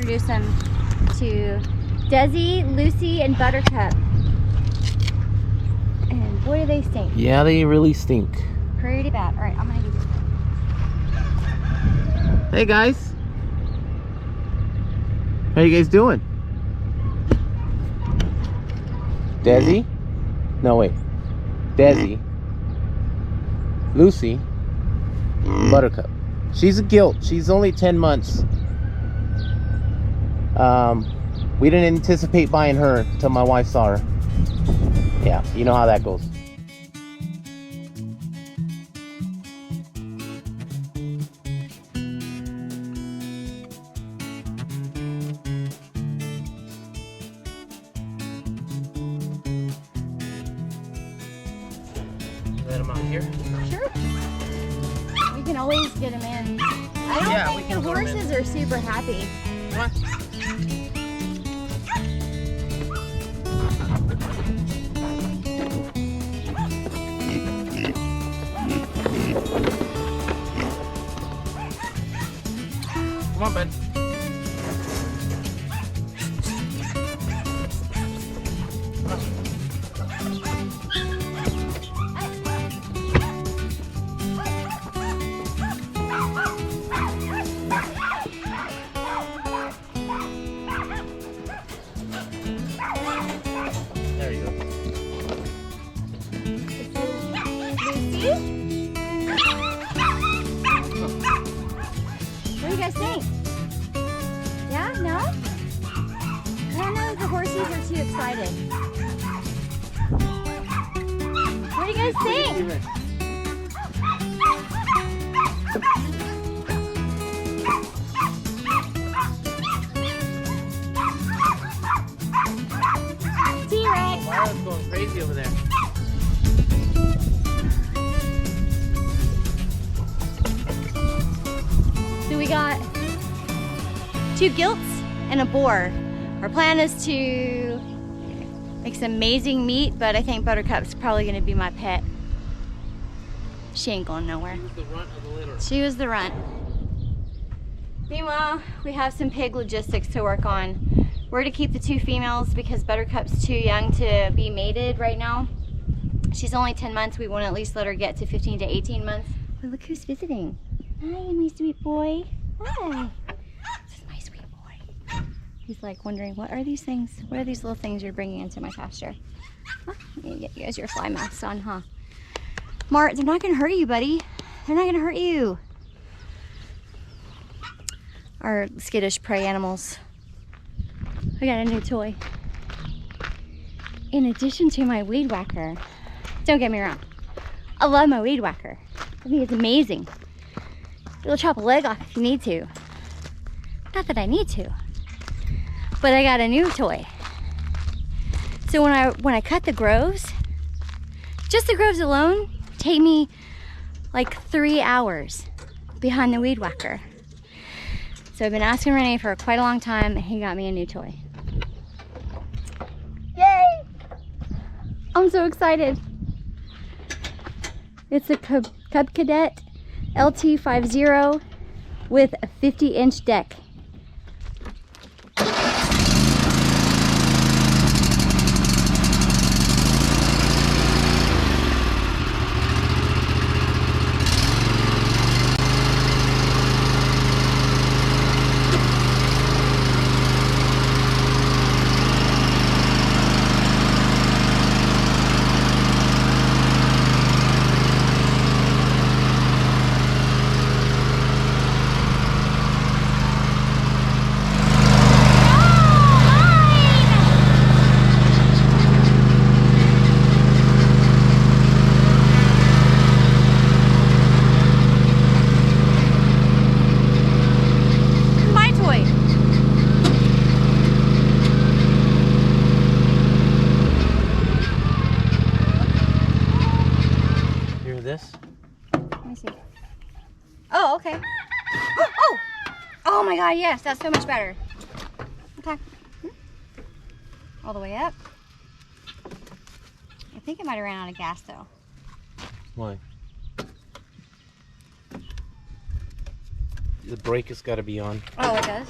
introduce them to Desi, Lucy, and Buttercup. And boy, do they stink. Yeah, they really stink. Pretty bad. All right, I'm gonna give you. Hey guys. How you guys doing? Desi? No, wait. Desi, Lucy, Buttercup. She's a gilt. She's only 10 months. We didn't anticipate buying her until my wife saw her. Yeah, you know how that goes. Let them out here. Sure. We can always get them in. I don't think the horses are super happy. What? Come on, bud. There you go. Lucy? What do you guys think? Yeah? No? I don't know if the horses are too excited. What do you guys think? T-Rex! Marla's going crazy over there. So we got 2 gilts and a boar. Our plan is to make some amazing meat, but I think Buttercup's probably gonna be my pet. She ain't going nowhere. She was the runt of the litter. She was the runt. Meanwhile, we have some pig logistics to work on. We're to keep the 2 females because Buttercup's too young to be mated right now. She's only 10 months. We want to at least let her get to 15 to 18 months. But look who's visiting. Hi, my sweet boy. Hi. This is my sweet boy. He's like wondering, what are these things? What are these little things you're bringing into my pasture? Huh? I need to get you guys your fly masks on, huh? Mart, they're not going to hurt you, buddy. They're not going to hurt you. Our skittish prey animals. I got a new toy. In addition to my weed whacker, don't get me wrong, I love my weed whacker. I think it's amazing. It'll chop a leg off if you need to. Not that I need to, but I got a new toy. So when I cut the groves, just the groves alone take me like 3 hours behind the weed whacker. So I've been asking Renee for quite a long time, and he got me a new toy. Yay! I'm so excited. It's a Cub Cadet LT50 with a 50-inch deck. Oh, okay. Oh! Oh my god, yes, that's so much better. Okay. All the way up. I think I might have ran out of gas though. Why? The brake has got to be on. Oh, it does?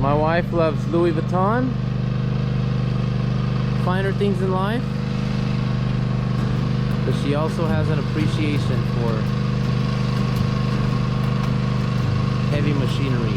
My wife loves Louis Vuitton, finer things in life, but she also has an appreciation for heavy machinery.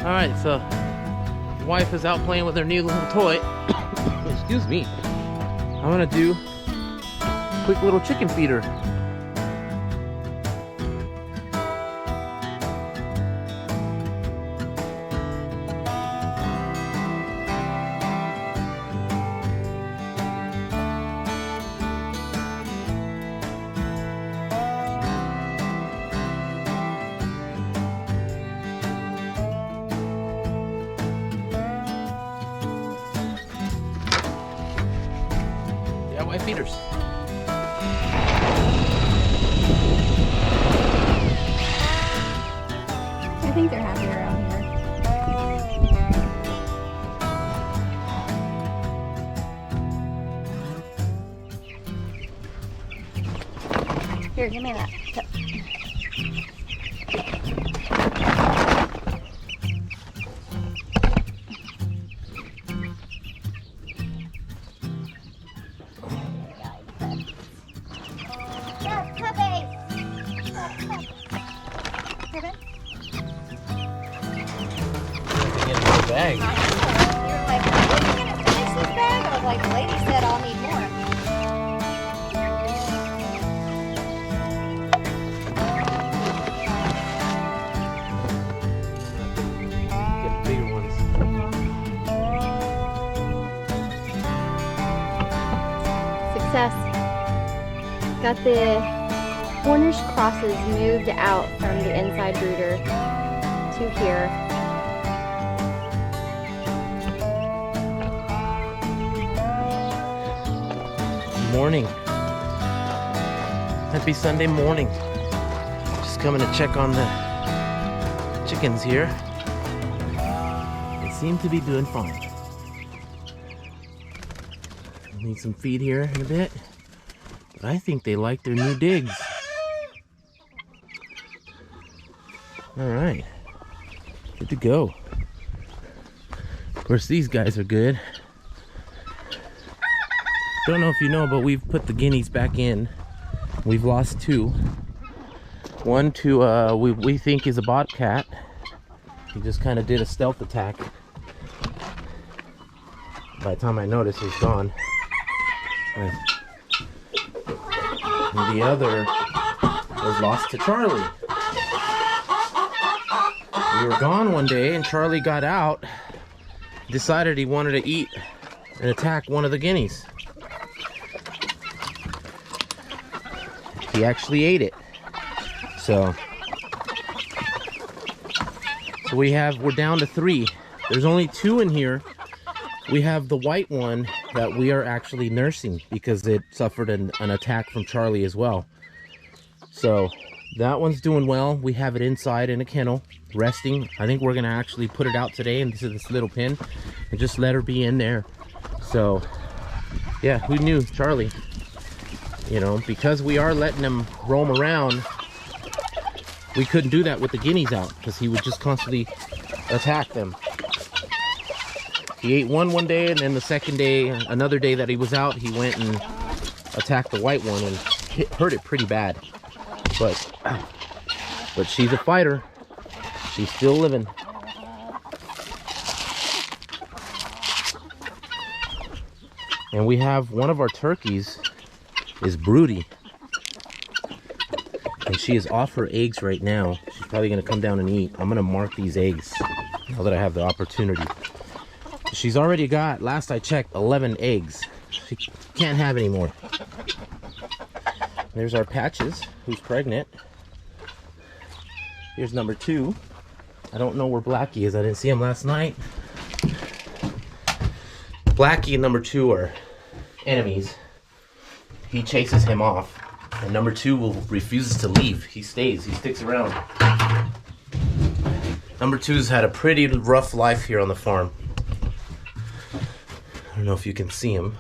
Alright, so wife is out playing with her new little toy. Excuse me. I'm gonna do a quick little chicken feeder. DIY feeders. I think they're happy around here. Here, give me that. Bag. You were like, are you gonna finish this bag? I was like, the lady said I'll need more. Get the bigger ones. Success. Got the Cornish crosses moved out from the inside brooder to here. Morning. Happy Sunday morning. Just coming to check on the chickens here. They seem to be doing fine. Need some feed here in a bit. But I think they like their new digs. Alright. Good to go. Of course, these guys are good. Don't know if you know, but we've put the guineas back in. We've lost two. One to we think is a bobcat. He just kind of did a stealth attack. By the time I noticed, he's gone. And the other was lost to Charlie. We were gone one day and Charlie got out, decided he wanted to eat and attack one of the guineas. He actually ate it. So we're down to 3. There's only 2 in here. We have the white one that we are actually nursing because it suffered an attack from Charlie as well. So that one's doing well. We have it inside in a kennel, resting. I think we're gonna actually put it out today into this little pen and just let her be in there. So yeah, who knew? Charlie. You know, because we are letting him roam around, we couldn't do that with the guineas out because he would just constantly attack them. He ate one day, and then the second day, another day that he was out, he went and attacked the white one and hurt it pretty bad. But she's a fighter. She's still living. And we have one of our turkeys is Broody, and she is off her eggs right now. She's probably gonna come down and eat. I'm gonna mark these eggs now that I have the opportunity. She's already got, last I checked, 11 eggs. She can't have any more. There's our Patches, who's pregnant. Here's number 2. I don't know where Blackie is. I didn't see him last night. Blackie and number 2 are enemies. He chases him off, and number 2 refuses to leave. He stays, he sticks around. Number 2's had a pretty rough life here on the farm. I don't know if you can see him.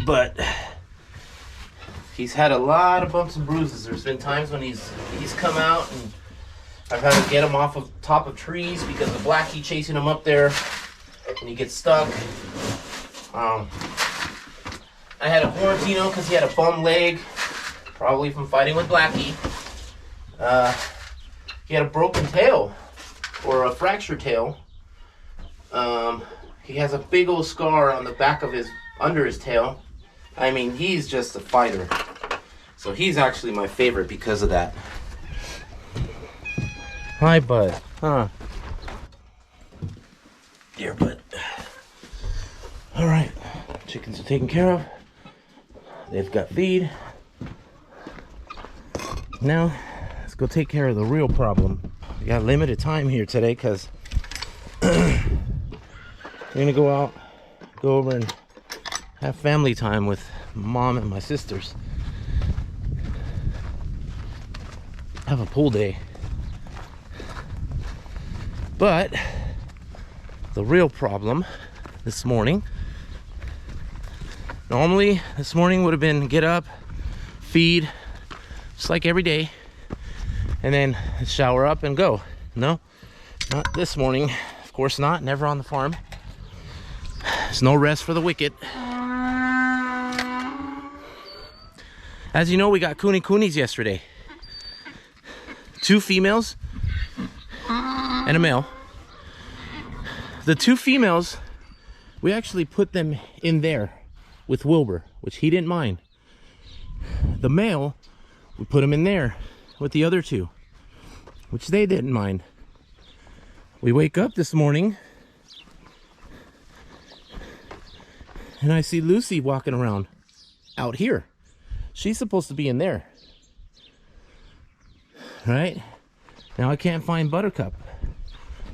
but he's had a lot of bumps and bruises. There's been times when he's come out and I've had to get him off of top of trees because the Blackie chasing him up there and he gets stuck. I had to quarantine him because he had a bum leg, probably from fighting with Blackie. He had a broken tail, or a fractured tail. He has a big old scar on the back of under his tail. I mean, he's just a fighter. So he's actually my favorite because of that. Hi, bud. Huh? Here, bud. All right, chickens are taken care of. They've got feed. Now, let's go take care of the real problem. We got limited time here today because we're gonna go over and have family time with Mom and my sisters. Have a pool day. But the real problem this morning, normally this morning would have been get up, feed, just like every day, and then shower up and go. No, not this morning. Of course not, never on the farm. There's no rest for the wicked. As you know, we got KuneKunes yesterday. 2 females and a male. The 2 females, we actually put them in there with Wilbur, which he didn't mind. The male, we put him in there with the other 2, which they didn't mind. We wake up this morning and I see Lucy walking around out here. She's supposed to be in there. Right? Now I can't find Buttercup.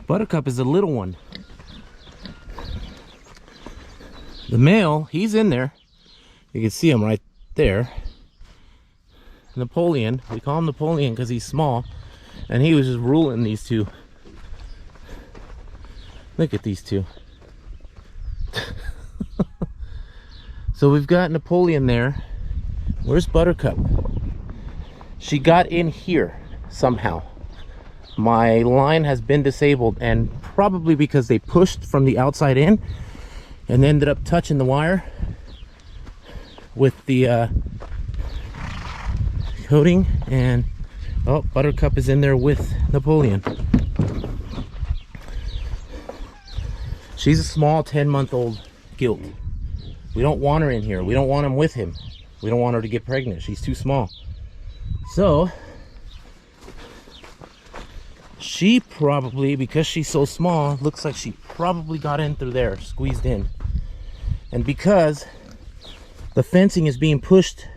Buttercup is the little one. The male, he's in there. You can see him right there. Napoleon, we call him Napoleon because he's small, and he was just ruling these 2. Look at these 2. So we've got Napoleon there. Where's Buttercup? She got in here somehow. My line has been disabled, and probably because they pushed from the outside in and ended up touching the wire with the coating. And oh, Buttercup is in there with Napoleon. She's a small 10-month-old gilt. We don't want her in here. We don't want him with him. We don't want her to get pregnant. She's too small. So she probably, because she's so small, looks like she probably got in through there, squeezed in. And because the fencing is being pushed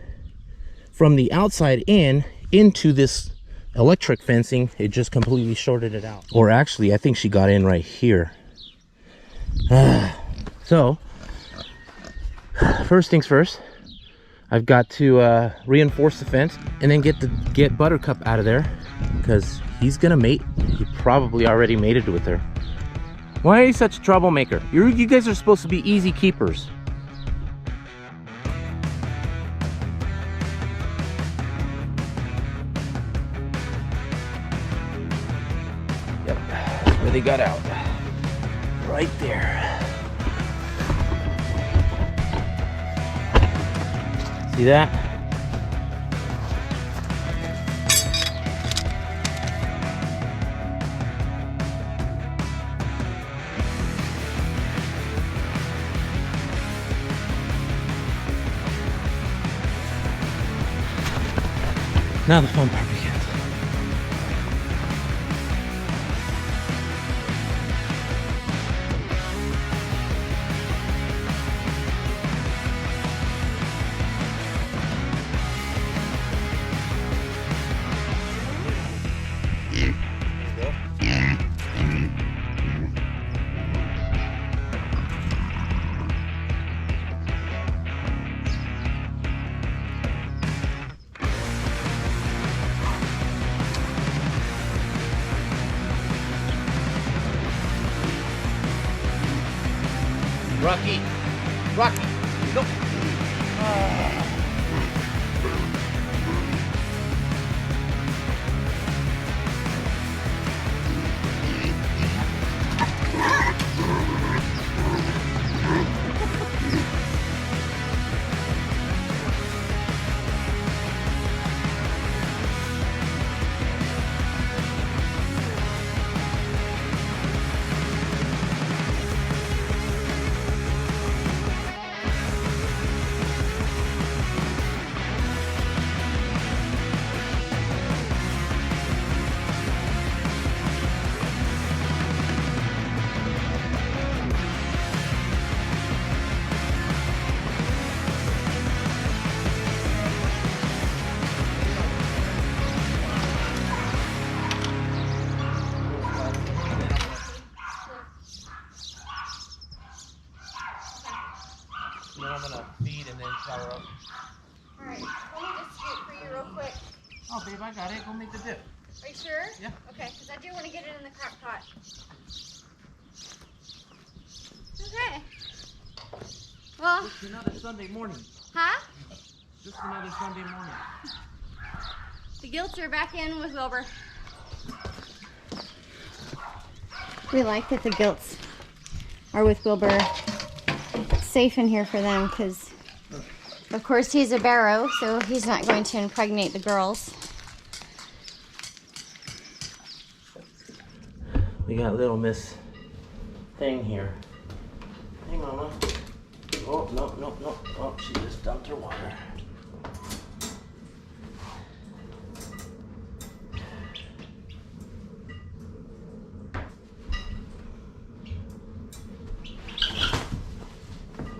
from the outside in into this electric fencing, it just completely shorted it out. Or actually, I think she got in right here. So first things first, I've got to reinforce the fence and then get Buttercup out of there because he's gonna mate. He probably already mated with her. Why are you such a troublemaker? You guys are supposed to be easy keepers. Yep, where they got out. Right there. See that? Now the fun part begins. Rocky, Rocky, go. Then I'm gonna feed and then shower up. Alright, let me just scoop for you real quick. Oh, babe, I got it. Go make the dip. Are you sure? Yeah. Okay, because I do want to get it in the crock pot. Okay. Well, Just another Sunday morning. huh? Just another Sunday morning. The gilts are back in with Wilbur. We like that the gilts are with Wilbur. It's safe in here for them because, of course, he's a barrow, so he's not going to impregnate the girls. We got little Miss Thing here. Hey, Mama. Oh, no, no, no. Oh, she just dumped her water.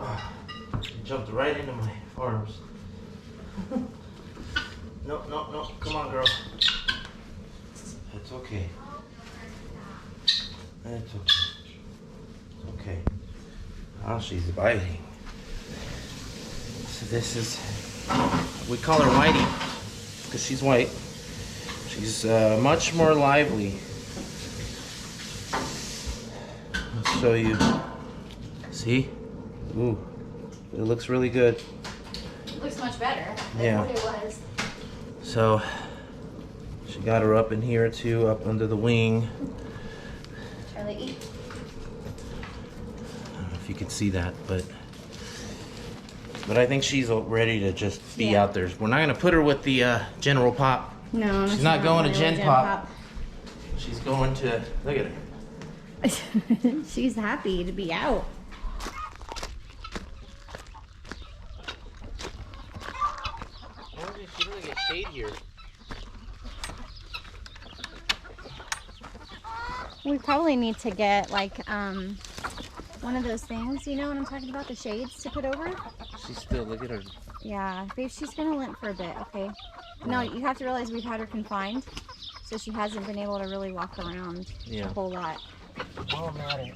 Oh, she jumped right into my arms. No, no, no. Come on, girl. It's okay. It's okay. It's okay. Oh, she's biting. So this is, we call her Whitey because she's white. She's much more lively. I'll show you. See? Ooh, it looks really good. It looks much better Yeah. than what it was. So she got her up in here too, up under the wing. Charlie, eat. I don't know if you can see that, but I think she's ready to just be out there. We're not gonna put her with the General Pop. No, She's not going to really Gen Pop. She's going to, look at her. She's happy to be out. She doesn't get shade here. We probably need to get like one of those things, you know what I'm talking about, the shades to put over. She's still, look at her. Yeah, babe, she's gonna limp for a bit, okay? No, you have to realize we've had her confined, so she hasn't been able to really walk around a whole lot. Oh, I'm at it.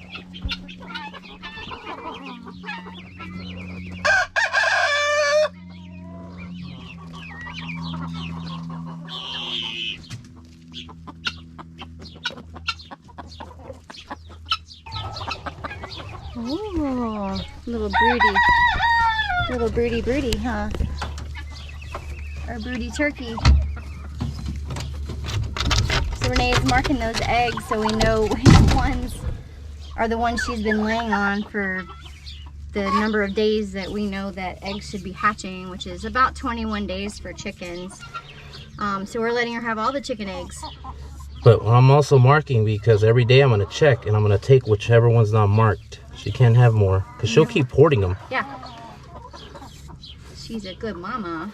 Oh, little Broody. Little Broody, huh? Our Broody turkey. So Renee is marking those eggs so we know which ones are the ones she's been laying on for the number of days that we know that eggs should be hatching, which is about 21 days for chickens. So we're letting her have all the chicken eggs. But I'm also marking because every day I'm going to check and I'm going to take whichever one's not marked. She can't have more because she'll keep hoarding them. Yeah. She's a good mama.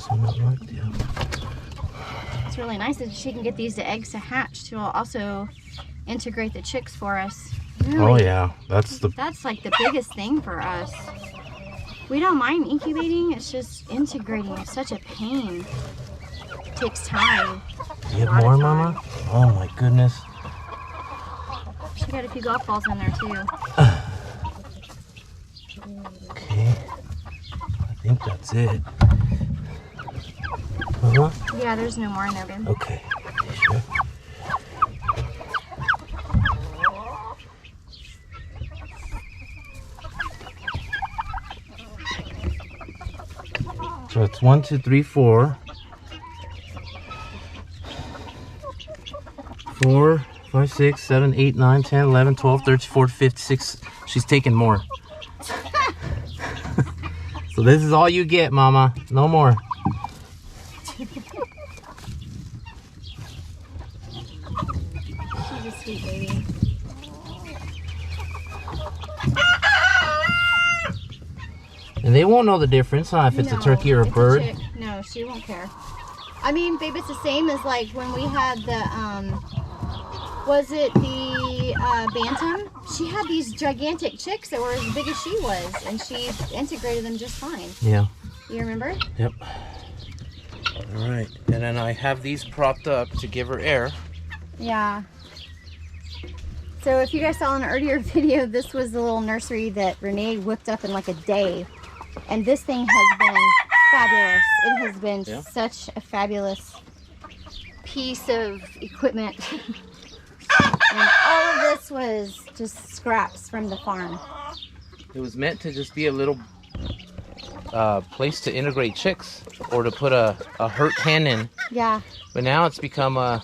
So not marked, yeah. It's really nice that she can get these eggs to hatch. She'll also integrate the chicks for us. Really, Oh yeah, that's like the biggest thing for us. We don't mind incubating, it's just integrating is such a pain. It takes time. You have more, Mama? Oh my goodness. She got a few golf balls in there too. Okay, I think that's it. Yeah, there's no more in there, babe. Okay, sure. it's 1, 2, 3, 4. 4, 5, 6, 7, 8, 9, 10, 11, 12, 13, 14, 15, 16. She's taking more. So this is all you get, Mama. No more. She's a sweet baby. And they won't know the difference, huh? If it's a turkey or a bird. Chick. No, she won't care. I mean, babe, it's the same as like when we had the, was it the Bantam? She had these gigantic chicks that were as big as she was, and she integrated them just fine. Yeah. You remember? Yep. All right. And then I have these propped up to give her air. Yeah. So if you guys saw in an earlier video, this was the little nursery that Renee whipped up in like a day. And this thing has been fabulous. It has been such a fabulous piece of equipment. And all of this was just scraps from the farm. It was meant to just be a little place to integrate chicks or to put a hurt hen in. Yeah. But now it's become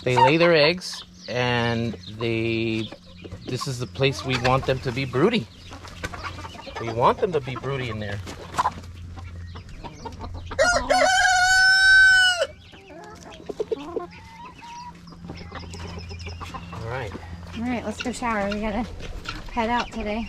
they lay their eggs and this is the place we want them to be broody. We want them to be broody in there. All right, let's go shower. We gotta head out today.